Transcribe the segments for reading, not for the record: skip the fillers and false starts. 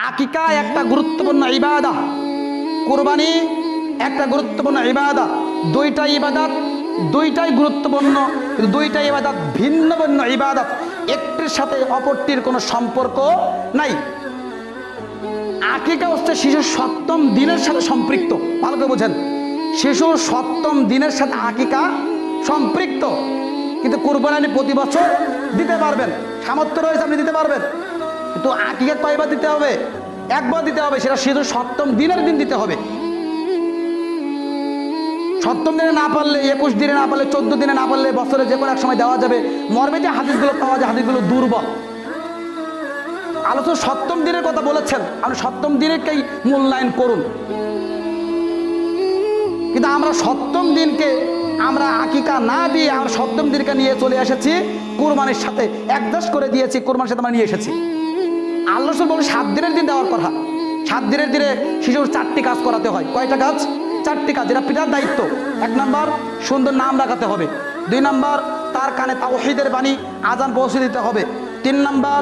আকিকা একটা গুরুত্বপূর্ণ ইবাদত, কুরবানি একটা গুরুত্বপূর্ণ ইবাদত। দুইটা ইবাদত দুইটাই গুরুত্বপূর্ণ, কিন্তু দুইটা ইবাদত ভিন্ন ভিন্ন ইবাদত, একটির সাথে অপরটির কোনো সম্পর্ক নাই। আকিকা হচ্ছে শিশুর সপ্তম দিনের সাথে সম্পৃক্ত, ভালো করে বোঝেন, শিশুর সপ্তম দিনের সাথে আকিকা সম্পৃক্ত। কিন্তু কুরবানি প্রতি বছর দিতে পারবেন, সামর্থ্য রয়েছে আপনি দিতে পারবেন, কিন্তু আকিকা কয়বার দিতে হবে? একবার দিতে হবে, সেটা শিশুর সপ্তম দিনের দিন দিতে হবে। সপ্তম দিনে না পারলে, 21 দিনে না পারলে, 14 দিনে না পারলে বছরে যে কোনো এক সময় দেওয়া যাবে। মর্মে যে হাদিসগুলো পাওয়া যায়, হাদিসগুলো দুর্বল। আলোচনা সপ্তম দিনের কথা বলেছেন, আপনি সপ্তম দিনেরকেই মূল্যায়ন করুন। কিন্তু আমরা সপ্তম দিনকে আমরা আকিকা না দিয়ে আমরা সপ্তম দিনকে নিয়ে চলে এসেছি কুরবানির সাথে অ্যাডজাস্ট করে দিয়েছি, কুরবানির সাথে আমরা নিয়ে এসেছি। আল্লাহ রাসূল বলে 7 দিনের দিন দেওয়ার কথা। 7 দিনের দিনে শিশুর 4টি কাজ করাতে হয়। কয়টা কাজ? 4টি কাজ, যেটা পিতার দায়িত্ব। 1 নাম্বার, সুন্দর নাম রাখাতে হবে। 2 নাম্বার, তার কানে তাওহীদের বাণী আজান পৌঁছে দিতে হবে। 3 নাম্বার,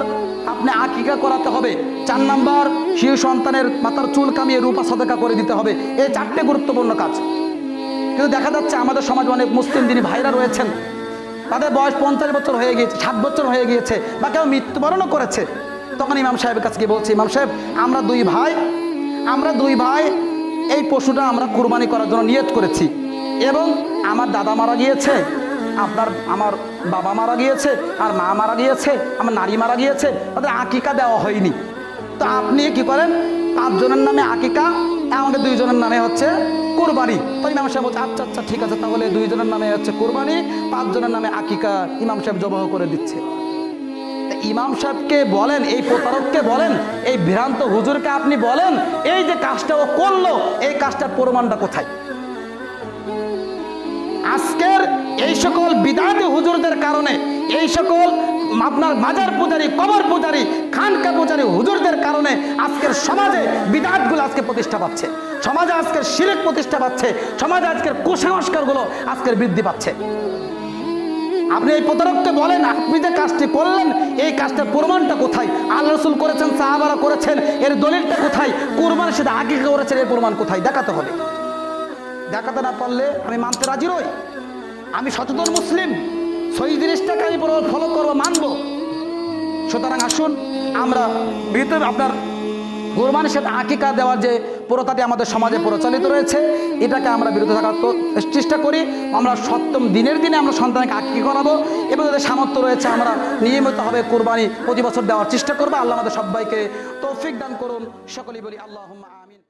আপনি আকিকা করাতে হবে। 4 নাম্বার, শিশু সন্তানের মাথার চুল কামিয়ে রূপা সাদাকা করে দিতে হবে। এই 4টে গুরুত্বপূর্ণ কাজ। কিন্তু দেখা যাচ্ছে আমাদের সমাজে অনেক মুসলিম দিনী ভাইরা রয়েছেন, তাদের বয়স 50 বছর হয়ে গিয়েছে, 60 বছর হয়ে গিয়েছে, বা কেউ মৃত্যুবরণও করেছে। তখন ইমাম সাহেবের কাছে গিয়ে বলছে, ইমাম সাহেব, আমরা দুই ভাই এই পশুটা আমরা কুরবানি করার জন্য নিয়ত করেছি, এবং আমার দাদা মারা গিয়েছে, আমার বাবা মারা গিয়েছে, আর মা মারা গিয়েছে, আমার নারী মারা গিয়েছে, তাদের আকিকা দেওয়া হয়নি। তো আপনি কি করেন, 5 জনের নামে আকিকা, আমাদের 2 জনের নামে হচ্ছে কুরবানি। তো ইমাম সাহেব বলছে, আচ্ছা আচ্ছা ঠিক আছে, তাহলে 2 জনের নামে হচ্ছে কুরবানি, 5 জনের নামে আকিকা। ইমাম সাহেব জবাহ করে দিচ্ছে। ইমাম সাহেবকে বলেন, এই প্রতারককে বলেন, এই ভ্রান্ত হুজুরকে আপনি বলেন, এই যে কাজটা ও করলো, এই কাজটার প্রমাণটা কোথায়? আজকের এই সকল বিদাতি হুজুরদের কারণে, এই সকল আপনার মাজার পূজারী, কবর পূজারী, খানকা পূজারী হুজুরদের কারণে আজকের সমাজে বিদাতগুলো আজকে প্রতিষ্ঠা পাচ্ছে, সমাজে আজকের শিরক প্রতিষ্ঠা পাচ্ছে, সমাজে আজকের কুসংস্কারগুলো আজকের বৃদ্ধি পাচ্ছে। আপনি এই প্রতারককে বলেন, আপনি যে কাজটি করলেন, এই কাজটার প্রমাণটা কোথায়? আল্লাহ রাসূল করেছেন, সাহাবারা করেছেন, এর দলিলটা কোথায়? কুরবানির সাথে আকিকা করেছেন, এর প্রমাণ কোথায়? দেখাতে হবে। দেখাতে না পারলে আমি মানতে রাজি নই। আমি সচেতন মুসলিম, সেই জিনিসটাকে আমি ফলো করবো, মানবো। সুতরাং আসুন আমরা আপনার কুরবানির সাথে আকিকা দেওয়ার যে প্রথাটি আমাদের সমাজে প্রচলিত রয়েছে, এটাকে আমরা বিরত থাকার চেষ্টা করি। আমরা সপ্তম দিনের দিনে আমরা সন্তানকে আকিকা করাবো, এবং যাদের সামর্থ্য রয়েছে আমরা নিয়মিতভাবে কুরবানি প্রতি বছর দেওয়ার চেষ্টা করবো। আল্লাহ আমাদের সবাইকে তৌফিক দান করুন। সকলেই বলি আল্লাহুম্মা আমিন।